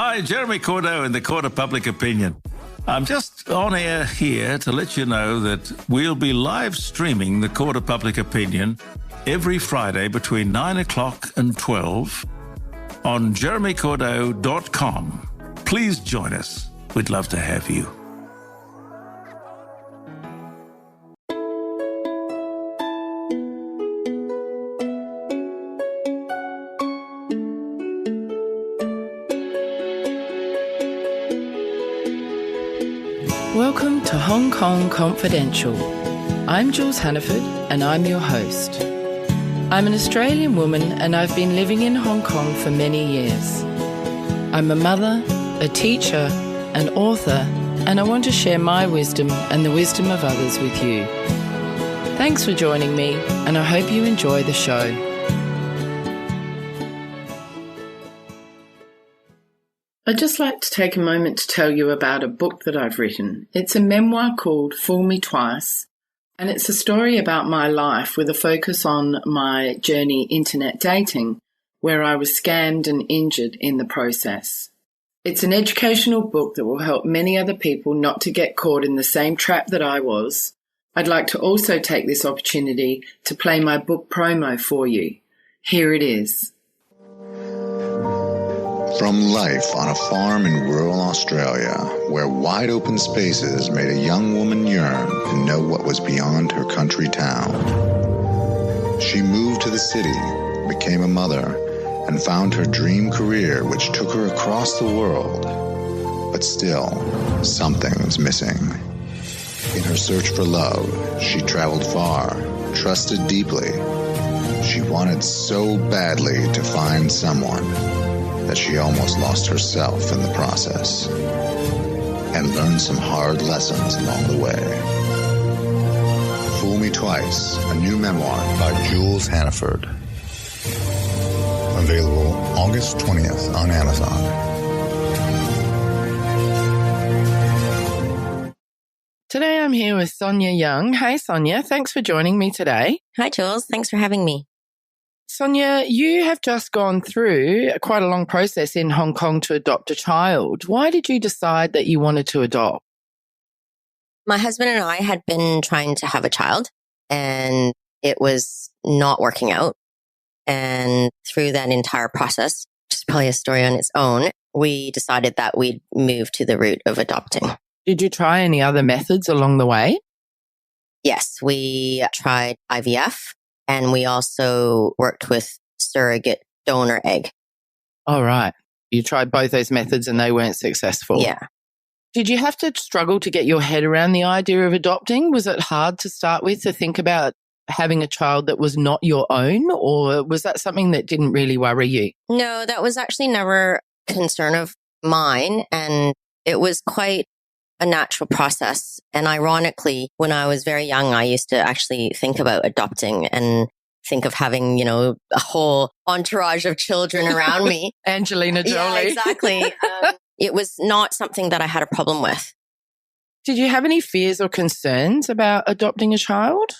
Hi, Jeremy Cordeaux in the Court of Public Opinion. I'm just on air here to let you know that we'll be live streaming the Court of Public Opinion every Friday between 9 o'clock and 12 on jeremycordeaux.com. Please join us. We'd love to have you. Welcome to Hong Kong Confidential. I'm Jules Hannaford and I'm your host. I'm an Australian woman and I've been living in Hong Kong for many years. I'm a mother, a teacher, an author, and I want to share my wisdom and the wisdom of others with you. Thanks for joining me and I hope you enjoy the show. I'd just like to take a moment to tell you about a book that I've written. It's a memoir called Fool Me Twice, and it's a story about my life with a focus on my journey internet dating, where I was scammed and injured in the process. It's an educational book that will help many other people not to get caught in the same trap that I was. I'd like to also take this opportunity to play my book promo for you. Here it is. From life on a farm in rural Australia, where wide open spaces made a young woman yearn to know what was beyond her country town. She moved to the city, became a mother, and found her dream career which took her across the world. But still, something was missing. In her search for love, she traveled far, trusted deeply. She wanted so badly to find someone that she almost lost herself in the process and learned some hard lessons along the way. Fool Me Twice, a new memoir by Jules Hannaford. Available August 20th on Amazon. Today I'm here with Sonya Yeung. Hey Sonya, thanks for joining me today. Hi Jules, thanks for having me. Sonya, you have just gone through quite a long process in Hong Kong to adopt a child. Why did you decide that you wanted to adopt? My husband and I had been trying to have a child and it was not working out. And through that entire process, which is probably a story on its own, we decided that we'd move to the route of adopting. Did you try any other methods along the way? Yes, we tried IVF. And we also worked with surrogate donor egg. All right. You tried both those methods and they weren't successful. Yeah. Did you have to struggle to get your head around the idea of adopting? Was it hard to start with to think about having a child that was not your own? Or was that something that didn't really worry you? No, that was actually never a concern of mine. And it was quite a natural process. And ironically, when I was very young, I used to actually think about adopting and think of having, a whole entourage of children around me. Angelina Jolie. Yeah, exactly. It was not something that I had a problem with. Did you have any fears or concerns about adopting a child?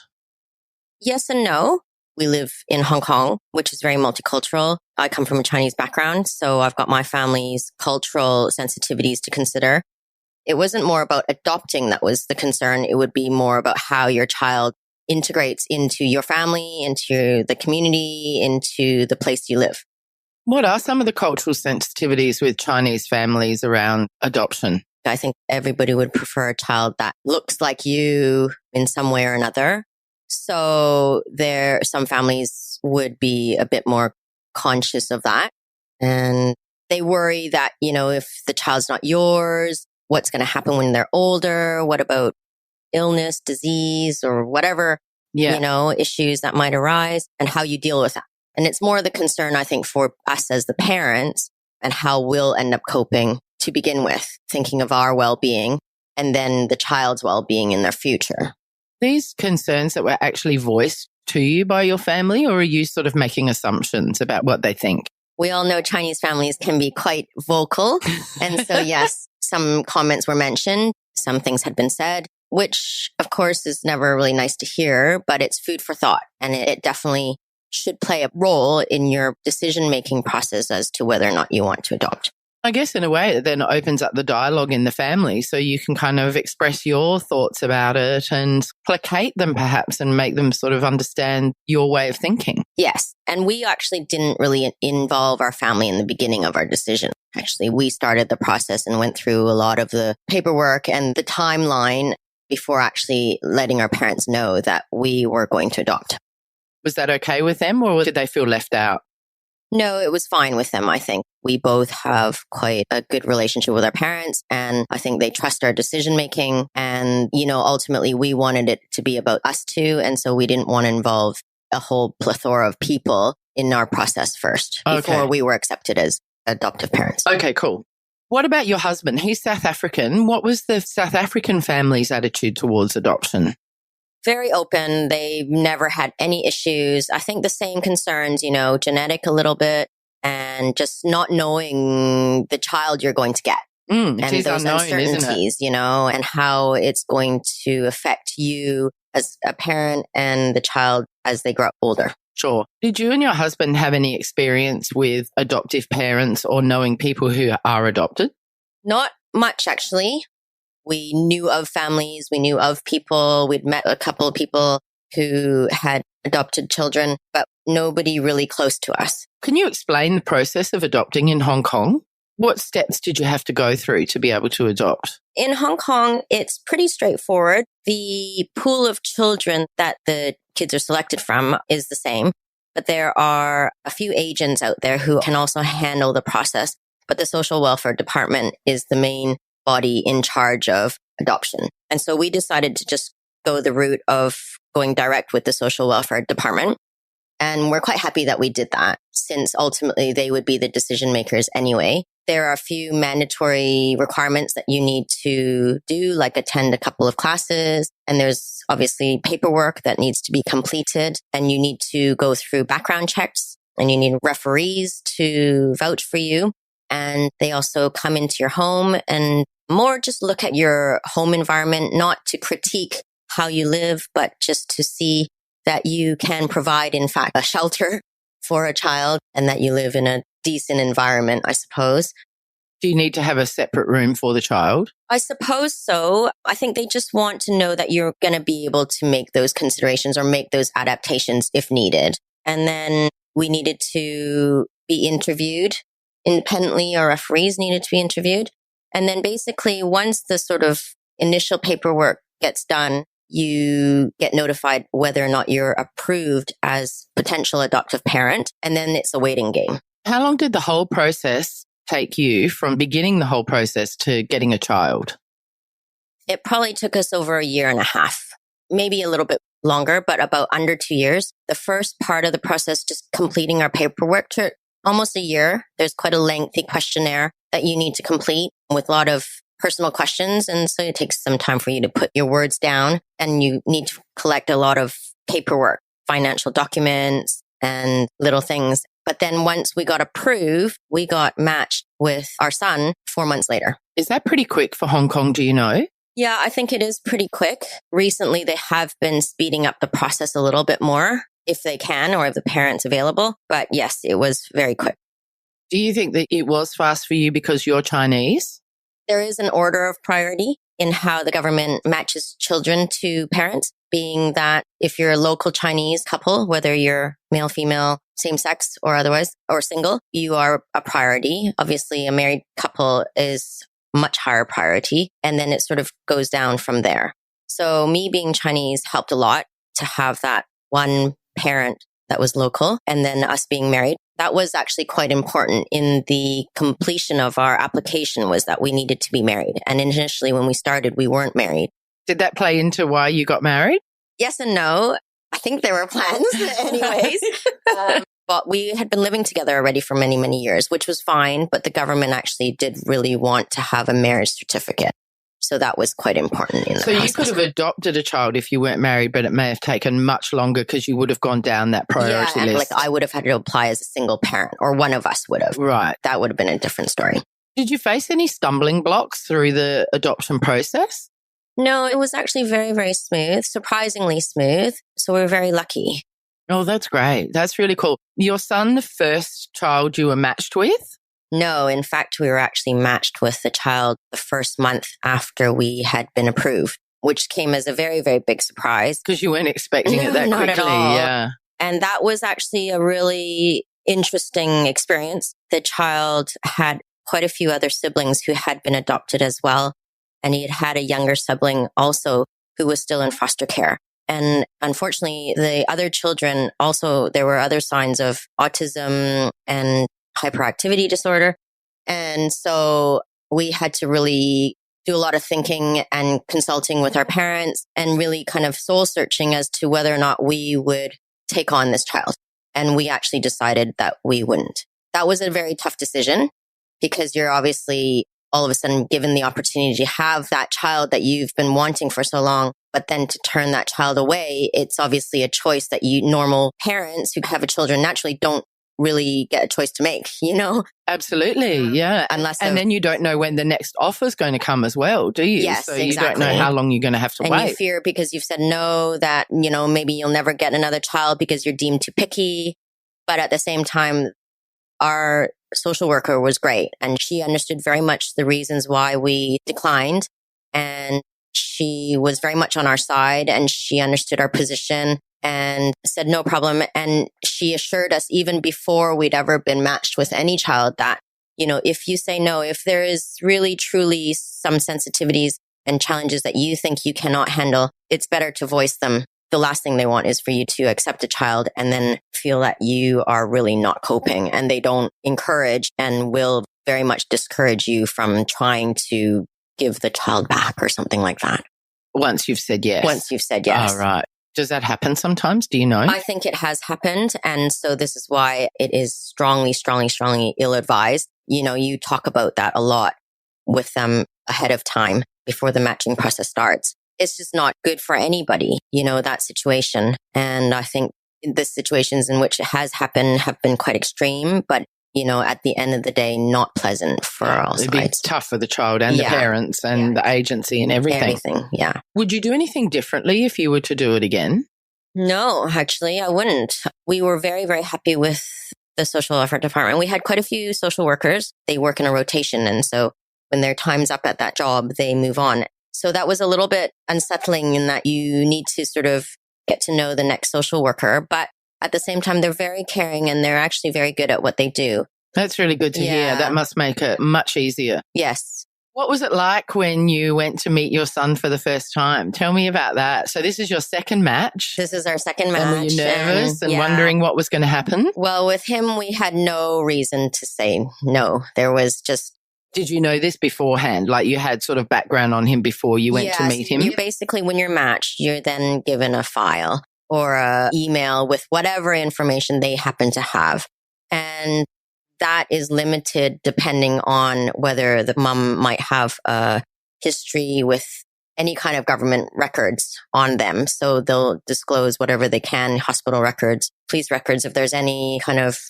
Yes and no. We live in Hong Kong, which is very multicultural. I come from a Chinese background, so I've got my family's cultural sensitivities to consider. It wasn't more about adopting that was the concern. It would be more about how your child integrates into your family, into the community, into the place you live. What are some of the cultural sensitivities with Chinese families around adoption? I think everybody would prefer a child that looks like you in some way or another. So some families would be a bit more conscious of that. And they worry that, if the child's not yours, what's going to happen when they're older? What about illness, disease, or whatever, issues that might arise and how you deal with that. And it's more the concern, I think, for us as the parents and how we'll end up coping to begin with, thinking of our well-being and then the child's well-being in their future. These concerns that were actually voiced to you by your family, or are you sort of making assumptions about what they think? We all know Chinese families can be quite vocal. And so, yes, some comments were mentioned. Some things had been said, which of course is never really nice to hear, but it's food for thought. And it definitely should play a role in your decision-making process as to whether or not you want to adopt. I guess in a way it then opens up the dialogue in the family so you can kind of express your thoughts about it and placate them perhaps and make them sort of understand your way of thinking. Yes. And we actually didn't really involve our family in the beginning of our decision. Actually, we started the process and went through a lot of the paperwork and the timeline before actually letting our parents know that we were going to adopt. Was that okay with them or did they feel left out? No, it was fine with them, I think. We both have quite a good relationship with our parents, and I think they trust our decision making. And, ultimately we wanted it to be about us two. And so we didn't want to involve a whole plethora of people in our process first before we were accepted as adoptive parents. Okay, cool. What about your husband? He's South African. What was the South African family's attitude towards adoption? Very open. They've never had any issues. I think the same concerns, genetic a little bit and just not knowing the child you're going to get. And those unknown, uncertainties, and how it's going to affect you as a parent and the child as they grow older. Sure. Did you and your husband have any experience with adoptive parents or knowing people who are adopted? Not much, actually. We knew of families, we knew of people, we'd met a couple of people who had adopted children, but nobody really close to us. Can you explain the process of adopting in Hong Kong? What steps did you have to go through to be able to adopt? In Hong Kong, it's pretty straightforward. The pool of children that the kids are selected from is the same, but there are a few agents out there who can also handle the process. But the social welfare department is the main body in charge of adoption. And so we decided to just go the route of going direct with the social welfare department. And we're quite happy that we did that, since ultimately they would be the decision makers anyway. There are a few mandatory requirements that you need to do, like attend a couple of classes. And there's obviously paperwork that needs to be completed. And you need to go through background checks and you need referees to vouch for you. And they also come into your home and more just look at your home environment, not to critique how you live, but just to see that you can provide, in fact, a shelter for a child and that you live in a decent environment, I suppose. Do you need to have a separate room for the child? I suppose so. I think they just want to know that you're going to be able to make those considerations or make those adaptations if needed. And then we needed to be interviewed independently, or referees needed to be interviewed. And then basically once the sort of initial paperwork gets done, you get notified whether or not you're approved as potential adoptive parent. And then it's a waiting game. How long did the whole process take you from beginning the whole process to getting a child? It probably took us over a year and a half, maybe a little bit longer, but about under 2 years. The first part of the process, just completing our paperwork, took almost a year. There's quite a lengthy questionnaire that you need to complete with a lot of personal questions. And so it takes some time for you to put your words down, and you need to collect a lot of paperwork, financial documents and little things. But then once we got approved, we got matched with our son 4 months later. Is that pretty quick for Hong Kong? Do you know? Yeah, I think it is pretty quick. Recently, they have been speeding up the process a little bit more if they can, or if the parent's available. But yes, it was very quick. Do you think that it was fast for you because you're Chinese? There is an order of priority in how the government matches children to parents, being that if you're a local Chinese couple, whether you're male, female, same sex or otherwise, or single, you are a priority. Obviously, a married couple is much higher priority. And then it sort of goes down from there. So me being Chinese helped a lot to have that one parent that was local, and then us being married. That was actually quite important in the completion of our application, was that we needed to be married. And initially when we started, we weren't married. Did that play into why you got married? Yes and no. I think there were plans anyways. But we had been living together already for many, many years, which was fine. But the government actually did really want to have a marriage certificate. So that was quite important in the process. You could have adopted a child if you weren't married, but it may have taken much longer because you would have gone down that priority list. I would have had to apply as a single parent, or one of us would have. Right. That would have been a different story. Did you face any stumbling blocks through the adoption process? No, it was actually very, very smooth, surprisingly smooth. So we were very lucky. Oh, that's great. That's really cool. Your son, the first child you were matched with, No, in fact, we were actually matched with the child the first month after we had been approved, which came as a very, very big surprise. Because you weren't expecting it that not quickly. at all. Yeah. And that was actually a really interesting experience. The child had quite a few other siblings who had been adopted as well. And he had had a younger sibling also who was still in foster care. And unfortunately, the other children also, there were other signs of autism and hyperactivity disorder. And so we had to really do a lot of thinking and consulting with our parents and really kind of soul searching as to whether or not we would take on this child. And we actually decided that we wouldn't. That was a very tough decision because you're obviously all of a sudden given the opportunity to have that child that you've been wanting for so long, but then to turn that child away, it's obviously a choice that you normal parents who have children naturally don't really get a choice to make, you know? Absolutely, yeah. And then you don't know when the next offer is going to come as well, do you? Yes, so exactly. You don't know how long you're going to have to wait. And you fear because you've said no that, you know, maybe you'll never get another child because you're deemed too picky. But at the same time, our social worker was great and she understood very much the reasons why we declined. And she was very much on our side and she understood our position and said no problem. And she assured us even before we'd ever been matched with any child that, you know, if you say no, if there is really truly some sensitivities and challenges that you think you cannot handle, it's better to voice them. The last thing they want is for you to accept a child and then feel that you are really not coping, and they don't encourage and will very much discourage you from trying to give the child back or something like that. Once you've said yes. Once you've said yes. Oh, right. Does that happen sometimes? Do you know? I think it has happened. And so this is why it is strongly, strongly, strongly ill-advised. You know, you talk about that a lot with them ahead of time before the matching process starts. It's just not good for anybody, you know, that situation. And I think the situations in which it has happened have been quite extreme, but, you know, at the end of the day, not pleasant for all sides. It'd be tough for the child and the parents and the agency and everything. Everything, yeah. Would you do anything differently if you were to do it again? No, actually, I wouldn't. We were very, very happy with the social effort department. We had quite a few social workers. They work in a rotation. And so when their time's up at that job, they move on. So that was a little bit unsettling in that you need to sort of get to know the next social worker. But at the same time, they're very caring and they're actually very good at what they do. That's really good to hear. That must make it much easier. Yes. What was it like when you went to meet your son for the first time? Tell me about that. So this is your second match. This is our second match. And were you nervous and wondering what was going to happen? Well, with him, we had no reason to say no. There was just... Did you know this beforehand? Like you had sort of background on him before you went to meet him? You basically, when you're matched, you're then given a file or an email with whatever information they happen to have. And that is limited depending on whether the mom might have a history with any kind of government records on them. So they'll disclose whatever they can, hospital records, police records, if there's any kind of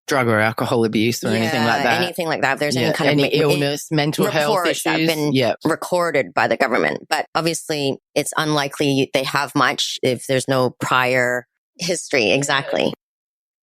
drug or alcohol abuse or anything like that. Anything like that. If there's any kind of illness, mental health issues that have been recorded by the government. But obviously, it's unlikely they have much if there's no prior history. Exactly.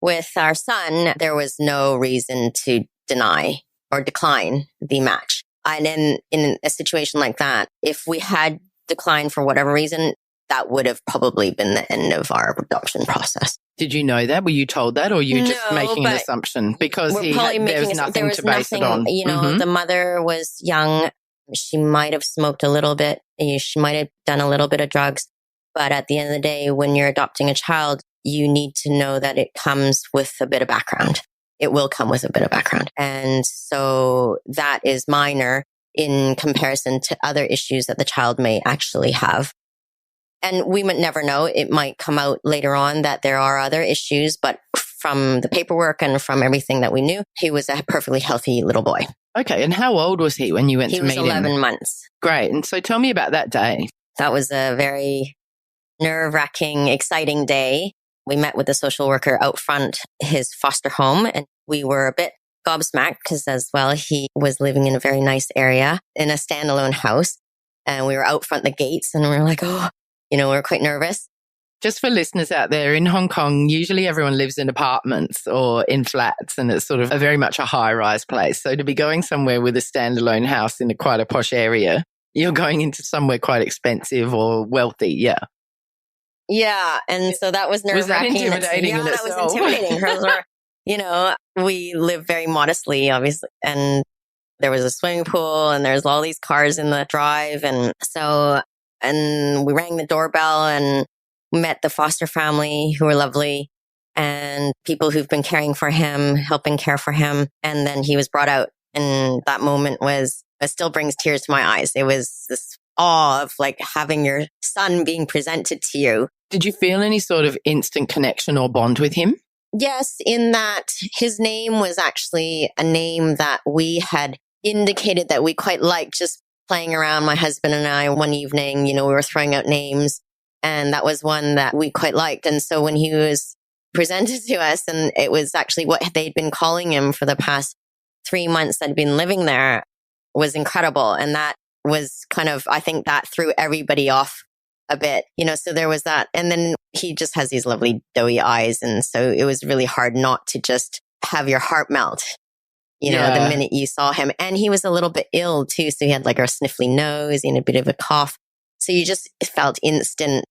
With our son, there was no reason to deny or decline the match. And in a situation like that, if we had declined for whatever reason, that would have probably been the end of our adoption process. Did you know that? Were you told that, or were you just making an assumption? Because there was nothing to base it on. You know, the mother was young. She might have smoked a little bit. She might have done a little bit of drugs. But at the end of the day, when you're adopting a child, you need to know that it comes with a bit of background. It will come with a bit of background. And so that is minor in comparison to other issues that the child may actually have. And we might never know. It might come out later on that there are other issues, but from the paperwork and from everything that we knew, he was a perfectly healthy little boy. Okay. And how old was he when you went to meet him? He was 11 months. Great. And so tell me about that day. That was a very nerve-wracking, exciting day. We met with the social worker out front his foster home, and we were a bit gobsmacked because as well, he was living in a very nice area in a standalone house. And we were out front the gates and we were like, oh, you know, we were quite nervous. Just for listeners out there, in Hong Kong, usually everyone lives in apartments or in flats, and it's sort of very much a high-rise place. So to be going somewhere with a standalone house in quite a posh area, you're going into somewhere quite expensive or wealthy, yeah. Yeah, and so that was nerve-wracking. Was that intimidating in itself? That was intimidating. We live very modestly, obviously, and there was a swimming pool and there's all these cars in the drive. And we rang the doorbell and met the foster family who were lovely and people who've been caring for him, helping care for him. And then he was brought out. And that moment it still brings tears to my eyes. It was this awe of like having your son being presented to you. Did you feel any sort of instant connection or bond with him? Yes, in that his name was actually a name that we had indicated that we quite liked, just playing around, my husband and I, one evening, we were throwing out names, and that was one that we quite liked. And so when he was presented to us, and it was actually what they'd been calling him for the past 3 months that had been living there, was incredible. And that was kind of, I think that threw everybody off a bit, so there was that. And then he just has these lovely doughy eyes. And so it was really hard not to just have your heart melt, the minute you saw him. And he was a little bit ill too. So he had like a sniffly nose and a bit of a cough. So you just felt instant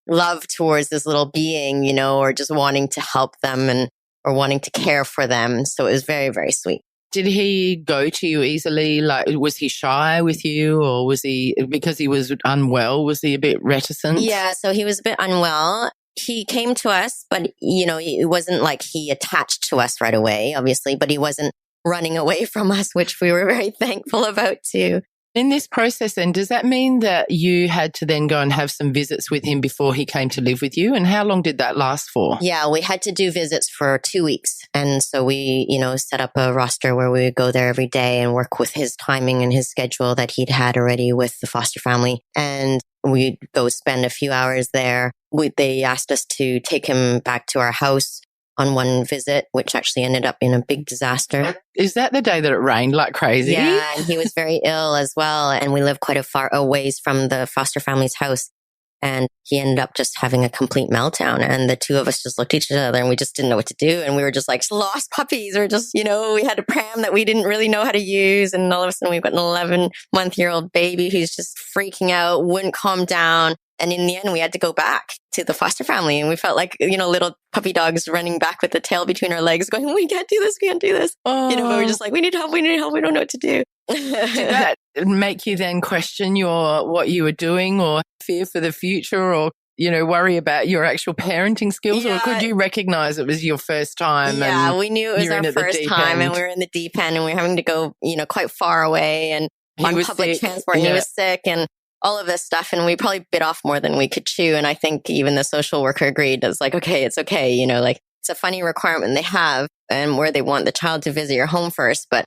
love towards this little being, or just wanting to help them or wanting to care for them. So it was very, very sweet. Did he go to you easily? Like, was he shy with you, or was he, because he was unwell, was he a bit reticent? Yeah, so he was a bit unwell. He came to us, but, it wasn't like he attached to us right away, obviously, but he wasn't running away from us, which we were very thankful about too. In this process then, does that mean that you had to then go and have some visits with him before he came to live with you? And how long did that last for? Yeah, we had to do visits for 2 weeks. And so we, set up a roster where we would go there every day and work with his timing and his schedule that he'd had already with the foster family. And we'd go spend a few hours there. They asked us to take him back to our house on one visit, which actually ended up in a big disaster. Is that the day that it rained like crazy? Yeah, and he was very ill as well. And we live quite a far a ways from the foster family's house. And he ended up just having a complete meltdown. And the two of us just looked at each other and we just didn't know what to do. And we were just like lost puppies, or just, we had a pram that we didn't really know how to use. And all of a sudden we've got an 11-month-old baby who's just freaking out, wouldn't calm down. And in the end, we had to go back to the foster family, and we felt like, little puppy dogs running back with the tail between our legs going, we can't do this, we can't do this. Oh. But we're just like, we need help, we don't know what to do. Did that make you then question what you were doing, or fear for the future, or, worry about your actual parenting skills? Yeah. Or could you recognize it was your first time? Yeah, we knew it was our first time, and we were in the deep end, and we were having to go, quite far away and on public transport, and he was sick and all of this stuff. And we probably bit off more than we could chew. And I think even the social worker agreed. It's like, okay, it's okay. It's a funny requirement they have, and where they want the child to visit your home first. But,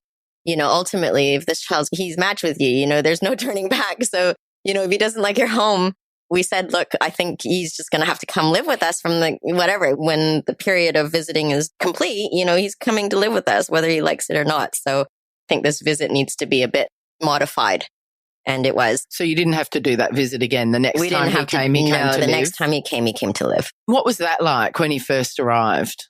ultimately, if this he's matched with you, there's no turning back. So, if he doesn't like your home, we said, look, I think he's just going to have to come live with us from when the period of visiting is complete, he's coming to live with us, whether he likes it or not. So I think this visit needs to be a bit modified. And it was. So you didn't have to do that visit again the next time he came to live? The next time he came to live. What was that like when he first arrived?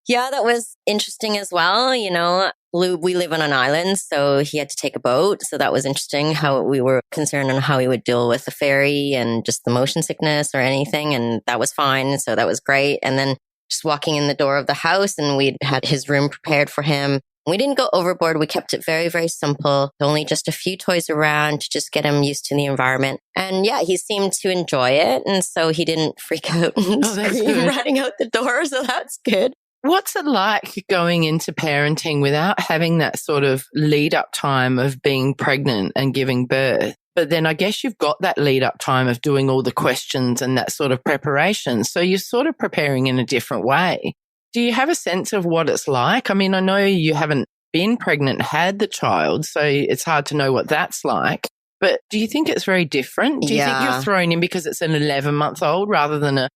Yeah, that was interesting as well. We live on an island, so he had to take a boat. So that was interesting, how we were concerned on how he would deal with the ferry and just the motion sickness or anything. And that was fine. So that was great. And then just walking in the door of the house, and we'd had his room prepared for him. We didn't go overboard. We kept it very, very simple. Only just a few toys around to just get him used to the environment. And yeah, he seemed to enjoy it. And so he didn't freak out and scream running out the door. So that's good. What's it like going into parenting without having that sort of lead up time of being pregnant and giving birth? But then I guess you've got that lead up time of doing all the questions and that sort of preparation. So you're sort of preparing in a different way. Do you have a sense of what it's like? I mean, I know you haven't been pregnant, had the child, so it's hard to know what that's like. But do you think it's very different? Do you think you're thrown in because it's an 11-month-old rather than a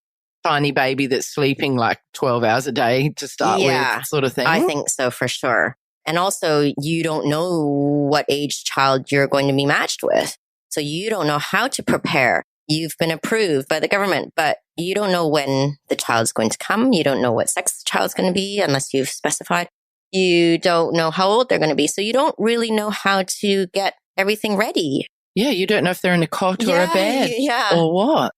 tiny baby that's sleeping like 12 hours a day to start with, sort of thing? I think so, for sure. And also, you don't know what age child you're going to be matched with. So you don't know how to prepare. You've been approved by the government, but You don't know when the child's going to come. You don't know what sex the child's going to be unless you've specified. You don't know how old they're going to be. So you don't really know how to get everything ready. Yeah, you don't know if they're in a cot or a bed or what.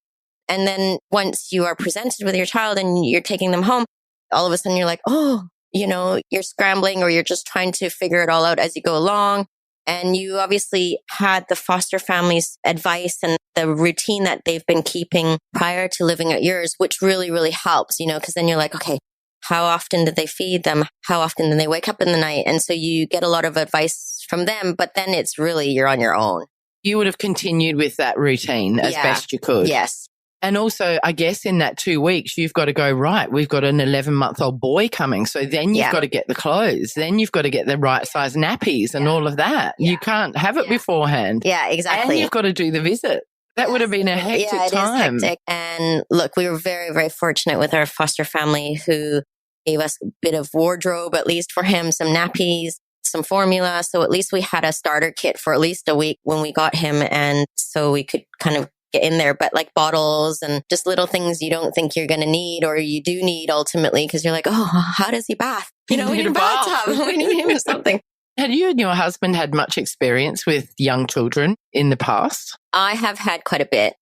And then once you are presented with your child and you're taking them home, all of a sudden you're like, oh, you're scrambling or you're just trying to figure it all out as you go along. And you obviously had the foster family's advice and the routine that they've been keeping prior to living at yours, which really, really helps, because then you're like, okay, how often did they feed them? How often did they wake up in the night? And so you get a lot of advice from them, but then it's really, you're on your own. You would have continued with that routine as best you could. Yes. And also, I guess in that 2 weeks, you've got to go, right, we've got an 11-month-old boy coming. So then you've got to get the clothes. Then you've got to get the right size nappies and all of that. Yeah. You can't have it beforehand. Yeah, exactly. And you've got to do the visit. That would have been a hectic time. Is hectic. And look, we were very, very fortunate with our foster family who gave us a bit of wardrobe, at least for him, some nappies, some formula. So at least we had a starter kit for at least a week when we got him. And so we could kind of get in there, but like bottles and just little things you don't think you're going to need or you do need ultimately because you're like, oh, how does he bath? We need a bathtub. We need him something. Had you and your husband had much experience with young children in the past? I have had quite a bit,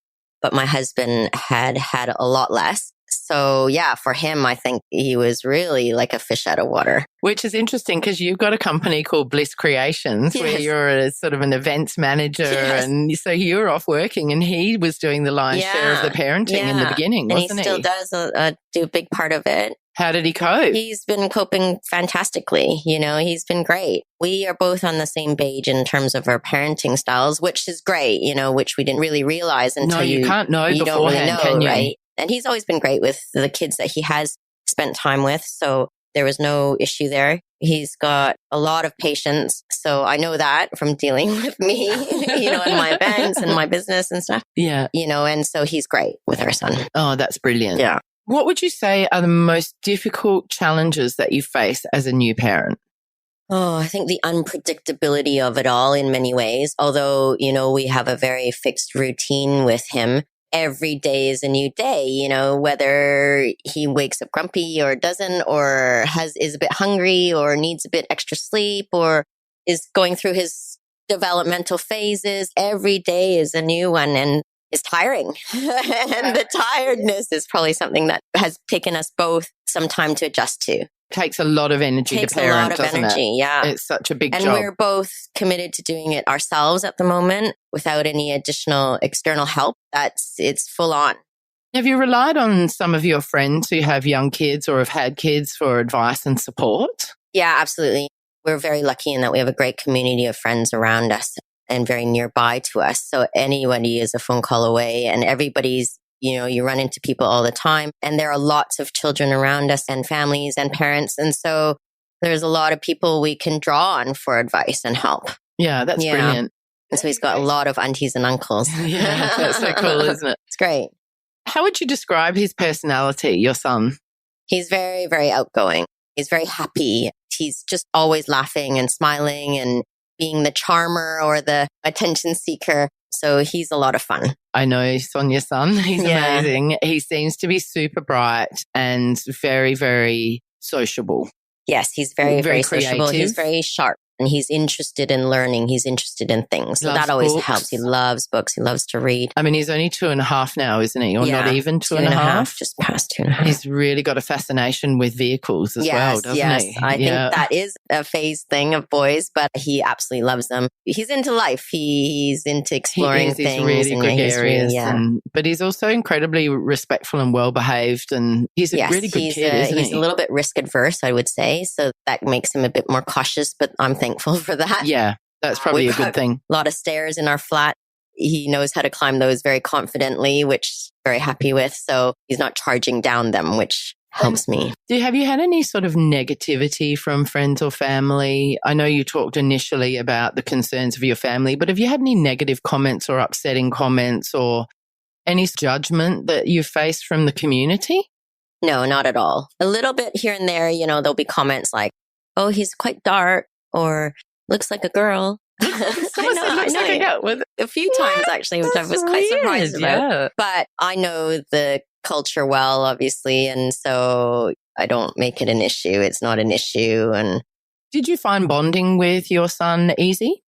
but my husband had a lot less. So yeah, for him, I think he was really like a fish out of water. Which is interesting because you've got a company called Bliss Creations where you're a sort of an events manager. Yes. And so you were off working and he was doing the lion's share of the parenting in the beginning, wasn't he? And he still does do a big part of it. How did he cope? He's been coping fantastically. He's been great. We are both on the same page in terms of our parenting styles, which is great, which we didn't really realize until you can't know beforehand, don't really know, can you? Right? And he's always been great with the kids that he has spent time with. So there was no issue there. He's got a lot of patience. So I know that from dealing with me, in my events and my business and stuff. Yeah. And so he's great with our son. Oh, that's brilliant. Yeah. What would you say are the most difficult challenges that you face as a new parent? Oh, I think the unpredictability of it all in many ways. Although, we have a very fixed routine with him. Every day is a new day, whether he wakes up grumpy or doesn't, or is a bit hungry or needs a bit extra sleep or is going through his developmental phases. Every day is a new one and it's tiring. And the tiredness is probably something that has taken us both some time to adjust to. Takes a lot of energy to parent, doesn't it? Yeah. It's such a big job. And we're both committed to doing it ourselves at the moment without any additional external help. It's full on. Have you relied on some of your friends who have young kids or have had kids for advice and support? Yeah, absolutely. We're very lucky in that we have a great community of friends around us and very nearby to us. So anybody is a phone call away and everybody's you run into people all the time and there are lots of children around us and families and parents. And so there's a lot of people we can draw on for advice and help. Yeah, that's brilliant. And so he's got a lot of aunties and uncles. Yeah, that's so cool, isn't it? It's great. How would you describe his personality, your son? He's very, very outgoing. He's very happy. He's just always laughing and smiling and being the charmer or the attention seeker. So he's a lot of fun. I know Sonya's son. He's amazing. He seems to be super bright and very, very sociable. Yes, he's very, very sociable. He's very sharp. And he's interested in learning. He's interested in things. So that always helps. He loves books. He loves to read. I mean, he's only 2.5 now, isn't he? Or not even 2.5? Just past 2.5. He's really got a fascination with vehicles as well, doesn't he? I think that is a phase thing of boys, but he absolutely loves them. He's into life. He's into exploring things. He's really good areas. But he's also incredibly respectful and well-behaved. And he's a really good kid, isn't he? He's a little bit risk-adverse, I would say. So that makes him a bit more cautious, but I'm thankful for that. Yeah, that's probably a good thing. A lot of stairs in our flat. He knows how to climb those very confidently, which I'm very happy with. So he's not charging down them, which helps me. Have you had any sort of negativity from friends or family? I know you talked initially about the concerns of your family, but have you had any negative comments or upsetting comments or any judgment that you faced from the community? No, not at all. A little bit here and there, there'll be comments like, oh, he's quite dark or looks like a girl. I know. A few times actually, which I was quite surprised about. But I know the culture well, obviously. And so I don't make it an issue. It's not an issue. And did you find bonding with your son easy?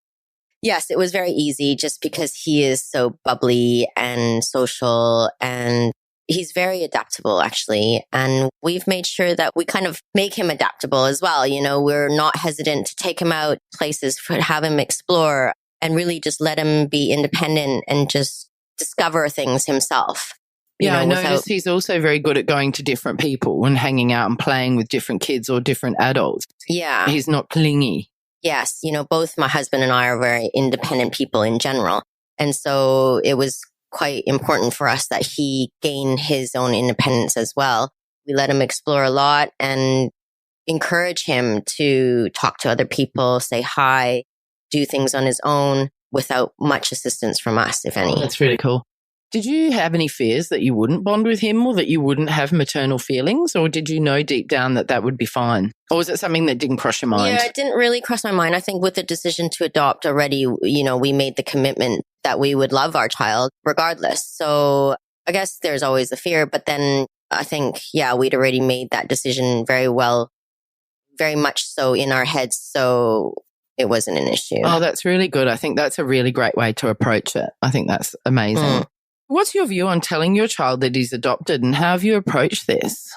yes, it was very easy just because he is so bubbly and social, and he's very adaptable, actually. And we've made sure that we kind of make him adaptable as well. You know, we're not hesitant to take him out places, have him explore, and really just let him be independent and just discover things himself. Yeah, I noticed he's also very good at going to different people and hanging out and playing with different kids or different adults. Yeah. He's not clingy. Yes. You know, both my husband and I are very independent people in general. And so it was quite important for us that he gain his own independence as well. We let him explore a lot and encourage him to talk to other people, say hi, do things on his own without much assistance from us, if any. Oh, that's really cool. Did you have any fears that you wouldn't bond with him or that you wouldn't have maternal feelings? Or did you know deep down that that would be fine? Or was it something that didn't cross your mind? Yeah, it didn't really cross my mind. I think with the decision to adopt already, you know, we made the commitment that we would love our child regardless. So I guess there's always the fear. But then I think, yeah, we'd already made that decision very well, very much so in our heads. So it wasn't an issue. Oh, that's really good. I think that's a really great way to approach it. I think that's amazing. What's your view on telling your child that he's adopted, and how have you approached this?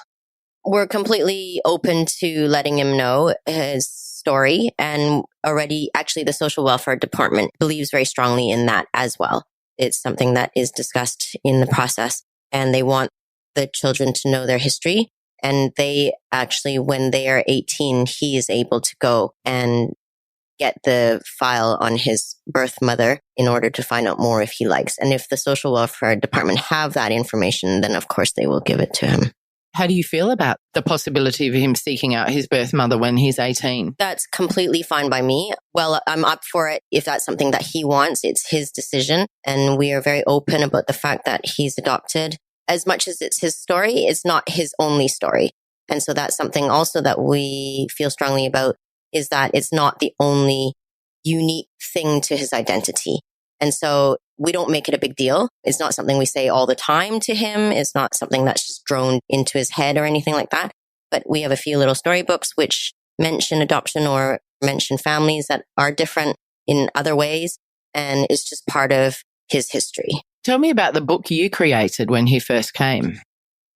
We're completely open to letting him know his story, and already actually the social welfare department believes very strongly in that as well. It's something that is discussed in the process, and they want the children to know their history. And they actually, when they are 18, he is able to go and get the file on his birth mother in order to find out more if he likes. And if the social welfare department have that information, then of course they will give it to him. How do you feel about the possibility of him seeking out his birth mother when he's 18? That's completely fine by me. Well, I'm up for it if that's something that he wants. It's his decision. And we are very open about the fact that he's adopted. As much as it's his story, it's not his only story. And so that's something also that we feel strongly about, is that it's not the only unique thing to his identity. And so we don't make it a big deal. It's not something we say all the time to him. It's not something that's just thrown into his head or anything like that. But we have a few little storybooks which mention adoption or mention families that are different in other ways. And it's just part of his history. Tell me about the book you created when he first came.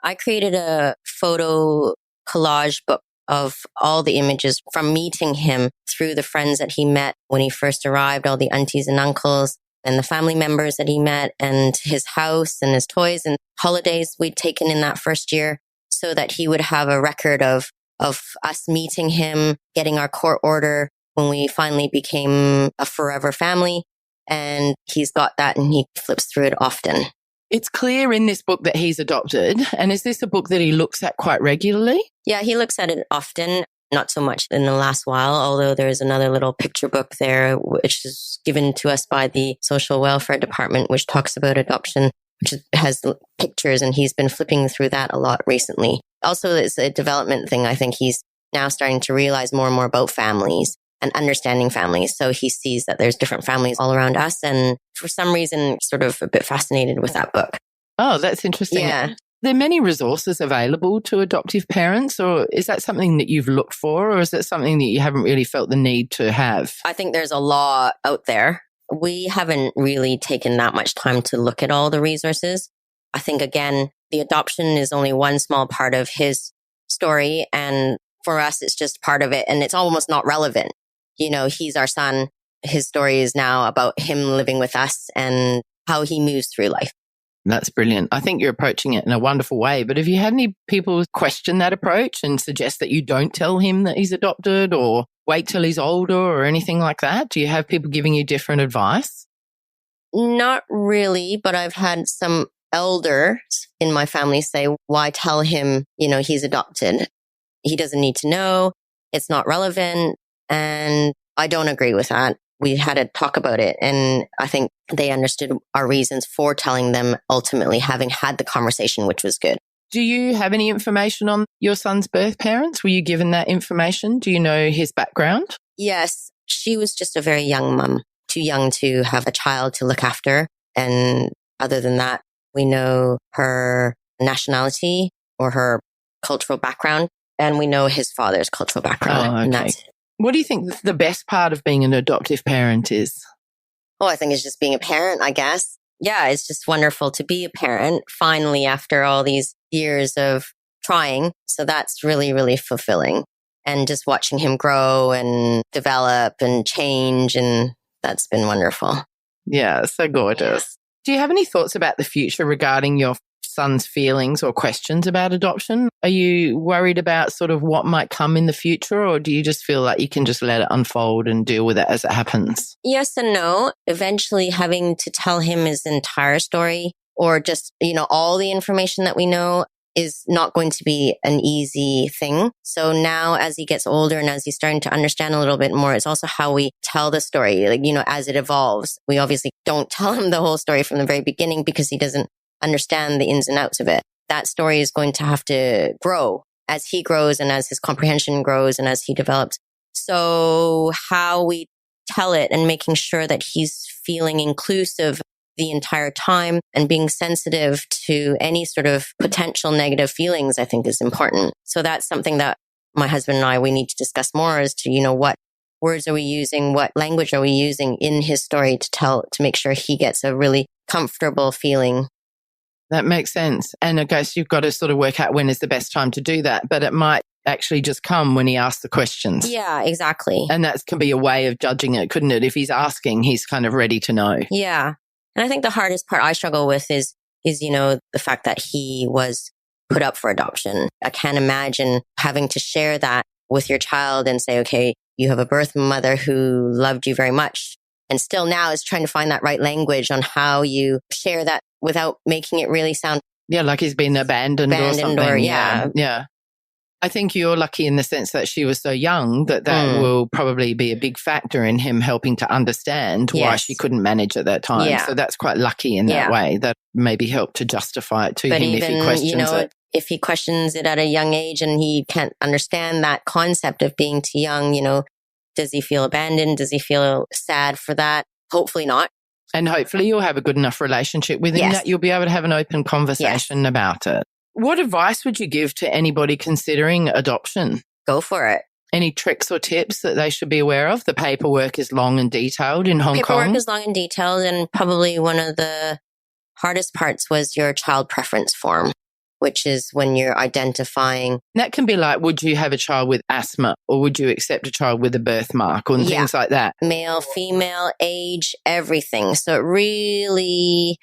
I created a photo collage book of all the images from meeting him through the friends that he met when he first arrived, all the aunties and uncles and the family members that he met, and his house and his toys and holidays we'd taken in that first year, so that he would have a record of us meeting him, getting our court order when we finally became a forever family. And he's got that and he flips through it often. It's clear in this book that he's adopted. And is this a book that he looks at quite regularly? Yeah, he looks at it often, not so much in the last while, although there's another little picture book there, which is given to us by the social welfare department, which talks about adoption, which has pictures, and he's been flipping through that a lot recently. Also, it's a development thing. I think he's now starting to realize more and more about families and understanding families. So he sees that there's different families all around us. And for some reason, sort of a bit fascinated with that book. Oh, that's interesting. Yeah. Are there many resources available to adoptive parents, or is that something that you've looked for, or is it something that you haven't really felt the need to have? I think there's a lot out there. We haven't really taken that much time to look at all the resources. I think, again, the adoption is only one small part of his story. And for us, it's just part of it. And it's almost not relevant. You know, he's our son. His story is now about him living with us and how he moves through life. That's brilliant. I think you're approaching it in a wonderful way. But have you had any people question that approach and suggest that you don't tell him that he's adopted, or wait till he's older, or anything like that? Do you have people giving you different advice? Not really, but I've had some elders in my family say, why tell him, you know, he's adopted? He doesn't need to know. It's not relevant. And I don't agree with that. We had a talk about it, and I think they understood our reasons for telling them, ultimately having had the conversation, which was good. Do you have any information on your son's birth parents? Were you given that information? Do you know his background? Yes, she was just a very young mum, too young to have a child to look after. And other than that, we know her nationality or her cultural background. And we know his father's cultural background. Oh, okay. And that's it. What do you think the best part of being an adoptive parent is? Oh, I think it's just being a parent, I guess. Yeah, it's just wonderful to be a parent finally after all these years of trying. So that's really, really fulfilling. And just watching him grow and develop and change. And that's been wonderful. Yeah, so gorgeous. Do you have any thoughts about the future regarding your son's feelings or questions about adoption? Are you worried about sort of what might come in the future, or do you just feel like you can just let it unfold and deal with it as it happens? Yes and no. Eventually having to tell him his entire story or just, all the information that we know is not going to be an easy thing. So now as he gets older and as he's starting to understand a little bit more, it's also how we tell the story, as it evolves. We obviously don't tell him the whole story from the very beginning because he doesn't understand the ins and outs of it. That story is going to have to grow as he grows and as his comprehension grows and as he develops. So how we tell it and making sure that he's feeling inclusive the entire time and being sensitive to any sort of potential negative feelings, I think is important. So that's something that my husband and we need to discuss more as to, what words are we using? What language are we using in his story to make sure he gets a really comfortable feeling. That makes sense. And I guess you've got to sort of work out when is the best time to do that, but it might actually just come when he asks the questions. Yeah, exactly. And that can be a way of judging it, couldn't it? If he's asking, he's kind of ready to know. Yeah. And I think the hardest part I struggle with is, the fact that he was put up for adoption. I can't imagine having to share that with your child and say, okay, you have a birth mother who loved you very much. And still now is trying to find that right language on how you share that without making it really sound. Yeah, like he's been abandoned or something. Yeah. I think you're lucky in the sense that she was so young that will probably be a big factor in him helping to understand why she couldn't manage at that time. Yeah. So that's quite lucky in that way. That maybe helped to justify it to him if he questions it. If he questions it at a young age and he can't understand that concept of being too young, does he feel abandoned? Does he feel sad for that? Hopefully not. And hopefully you'll have a good enough relationship with him that you'll be able to have an open conversation about it. What advice would you give to anybody considering adoption? Go for it. Any tricks or tips that they should be aware of? The paperwork is long and detailed in Hong Kong. Paperwork is long and detailed, and probably one of the hardest parts was your child preference form, which is when you're identifying. That can be like, would you have a child with asthma or would you accept a child with a birthmark or things like that? Male, female, age, everything. So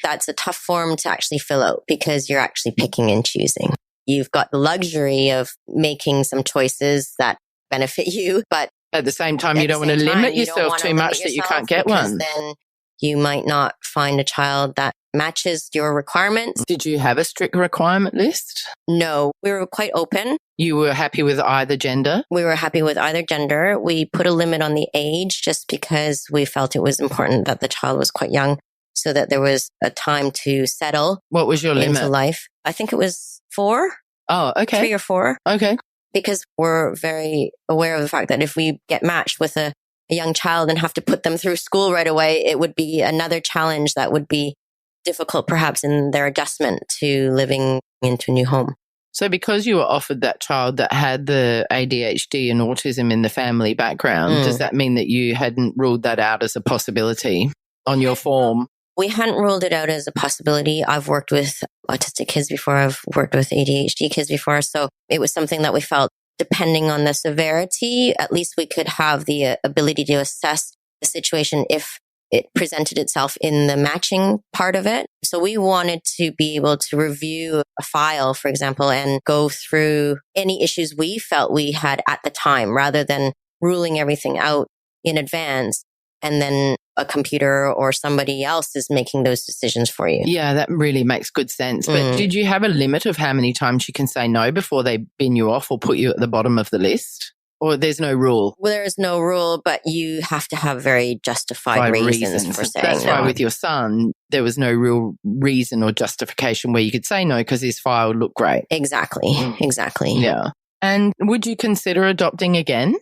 that's a tough form to actually fill out because you're actually picking and choosing. You've got the luxury of making some choices that benefit you, but at the same time, you don't want to limit yourself too much that you can't get one. Then you might not find a child that matches your requirements. Did you have a strict requirement list? No, we were quite open. You were happy with either gender? We were happy with either gender. We put a limit on the age just because we felt it was important that the child was quite young so that there was a time to settle. What was your limit? Into life. I think it was 4. Oh, okay. 3 or 4. Okay. Because we're very aware of the fact that if we get matched with a young child and have to put them through school right away, it would be another challenge that would be difficult perhaps in their adjustment to living into a new home. So because you were offered that child that had the ADHD and autism in the family background, does that mean that you hadn't ruled that out as a possibility on your form? We hadn't ruled it out as a possibility. I've worked with autistic kids before. I've worked with ADHD kids before. So it was something that we felt, depending on the severity, at least we could have the ability to assess the situation if it presented itself in the matching part of it. So we wanted to be able to review a file, for example, and go through any issues we felt we had at the time rather than ruling everything out in advance. And then a computer or somebody else is making those decisions for you. Yeah, that really makes good sense. But did you have a limit of how many times you can say no before they bin you off or put you at the bottom of the list? Or there's no rule? Well, there is no rule, but you have to have very justified reasons for saying That's no. why with your son, there was no real reason or justification where you could say no because his file looked great. Exactly. Exactly. Yeah. And would you consider adopting again?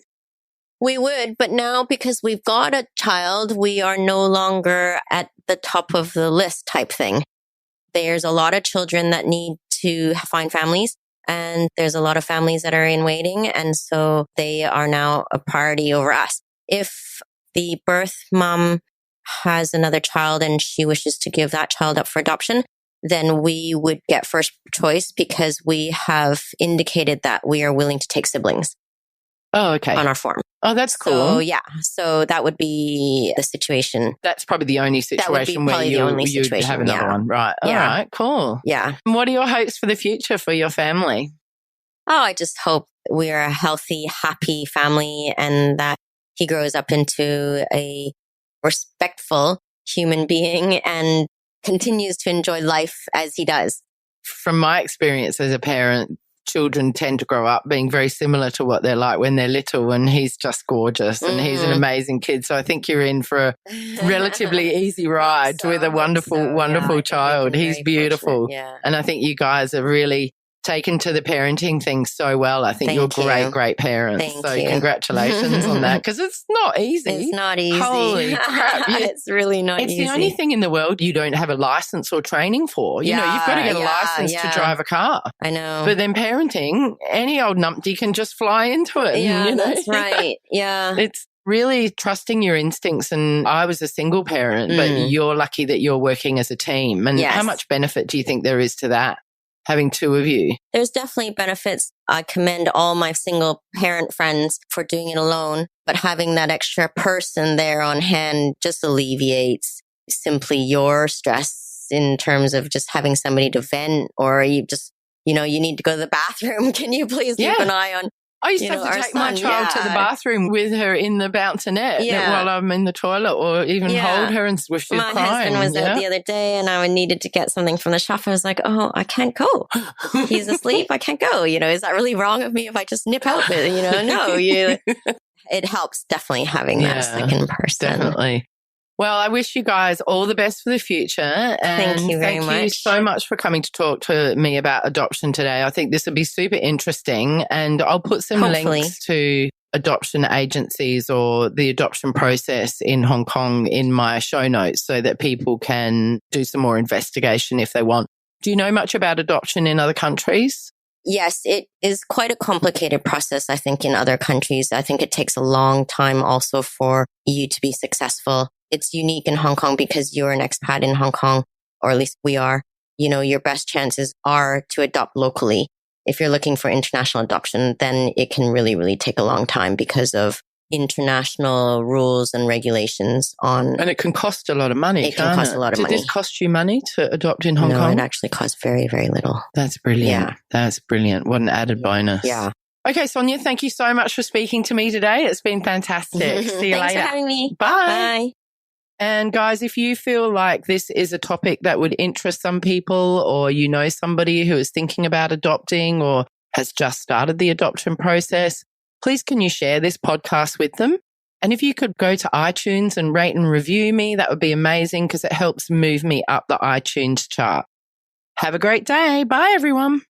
We would, but now because we've got a child, we are no longer at the top of the list type thing. There's a lot of children that need to find families. And there's a lot of families that are in waiting. And so they are now a priority over us. If the birth mom has another child and she wishes to give that child up for adoption, then we would get first choice because we have indicated that we are willing to take siblings. Oh, okay. On our form. Oh, that's cool. So, yeah. So that would be the situation. That's probably the only situation where you have another one. Right. All right. Cool. Yeah. And what are your hopes for the future for your family? Oh, I just hope we're a healthy, happy family and that he grows up into a respectful human being and continues to enjoy life as he does. From my experience as a parent, children tend to grow up being very similar to what they're like when they're little, and he's just gorgeous and he's an amazing kid. So I think you're in for a relatively easy ride with a wonderful child. He's beautiful. And I think you guys are really taken to the parenting thing so well. I think you're great parents. Congratulations on that, because it's not easy. It's not easy. Holy crap. It's really not easy. It's the only thing in the world you don't have a license or training for. You know, you've got to get a license to drive a car. I know. But then parenting, any old numpty can just fly into it. Yeah, that's right. Yeah. It's really trusting your instincts. And I was a single parent, but you're lucky that you're working as a team. And how much benefit do you think there is to that? Having two of you? There's definitely benefits. I commend all my single parent friends for doing it alone, but having that extra person there on hand just alleviates simply your stress in terms of just having somebody to vent, or you just, you need to go to the bathroom. Can you please keep an eye on I used to have to take my child to the bathroom with her in the bounsonette while I'm in the toilet, or even hold her and if she's crying. My husband was out the other day and I needed to get something from the shop. I was like, oh, I can't go. He's asleep. I can't go. Is that really wrong of me if I just nip out? No, it helps definitely having that second person. Definitely. Well, I wish you guys all the best for the future. And thank you very much. Thank you so much for coming to talk to me about adoption today. I think this will be super interesting. And I'll put some links to adoption agencies or the adoption process in Hong Kong in my show notes so that people can do some more investigation if they want. Do you know much about adoption in other countries? Yes, it is quite a complicated process, I think, in other countries. I think it takes a long time also for you to be successful. It's unique in Hong Kong because you're an expat in Hong Kong, or at least we are. Your best chances are to adopt locally. If you're looking for international adoption, then it can really, really take a long time because of international rules and regulations And it can cost a lot of money. It can cost a lot of money. Did this cost you money to adopt in Hong Kong? No, it actually costs very, very little. That's brilliant. Yeah. That's brilliant. What an added bonus. Yeah. Okay, Sonya, thank you so much for speaking to me today. It's been fantastic. See you later. Thanks for having me. Bye. Bye. And guys, if you feel like this is a topic that would interest some people, or somebody who is thinking about adopting or has just started the adoption process, please can you share this podcast with them? And if you could go to iTunes and rate and review me, that would be amazing because it helps move me up the iTunes chart. Have a great day. Bye, everyone.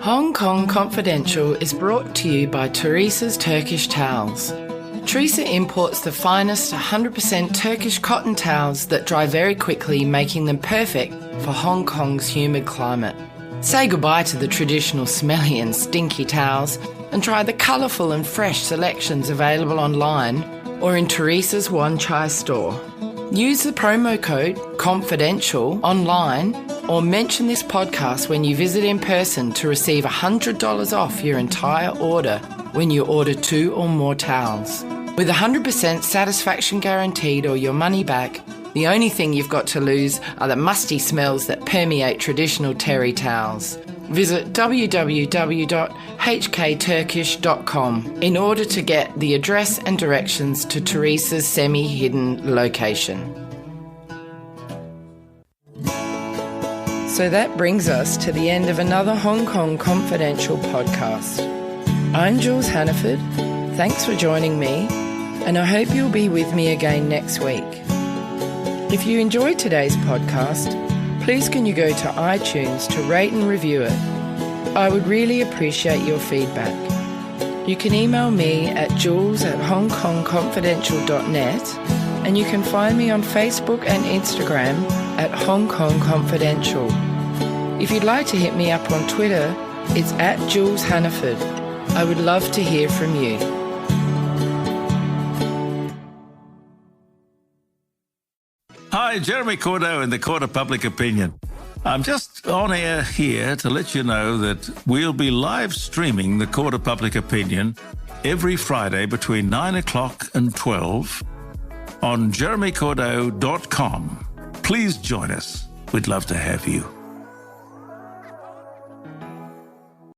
Hong Kong Confidential is brought to you by Teresa's Turkish Towels. Teresa imports the finest 100% Turkish cotton towels that dry very quickly, making them perfect for Hong Kong's humid climate. Say goodbye to the traditional smelly and stinky towels and try the colourful and fresh selections available online or in Teresa's Wan Chai store. Use the promo code CONFIDENTIAL online or mention this podcast when you visit in person to receive $100 off your entire order when you order 2 or more towels. With 100% satisfaction guaranteed or your money back, the only thing you've got to lose are the musty smells that permeate traditional terry towels. Visit www.hkturkish.com in order to get the address and directions to Teresa's semi-hidden location. So that brings us to the end of another Hong Kong Confidential podcast. I'm Jules Hannaford. Thanks for joining me, and I hope you'll be with me again next week. If you enjoyed today's podcast, please can you go to iTunes to rate and review it. I would really appreciate your feedback. You can email me at jules@hongkongconfidential.net, and you can find me on Facebook and Instagram at Hong Kong Confidential. If you'd like to hit me up on Twitter, it's @JulesHannaford. I would love to hear from you. Hi, Jeremy Cordeaux in the Court of Public Opinion. I'm just on air here to let you know that we'll be live streaming the Court of Public Opinion every Friday between 9 o'clock and 12 on jeremycordeaux.com. Please join us. We'd love to have you.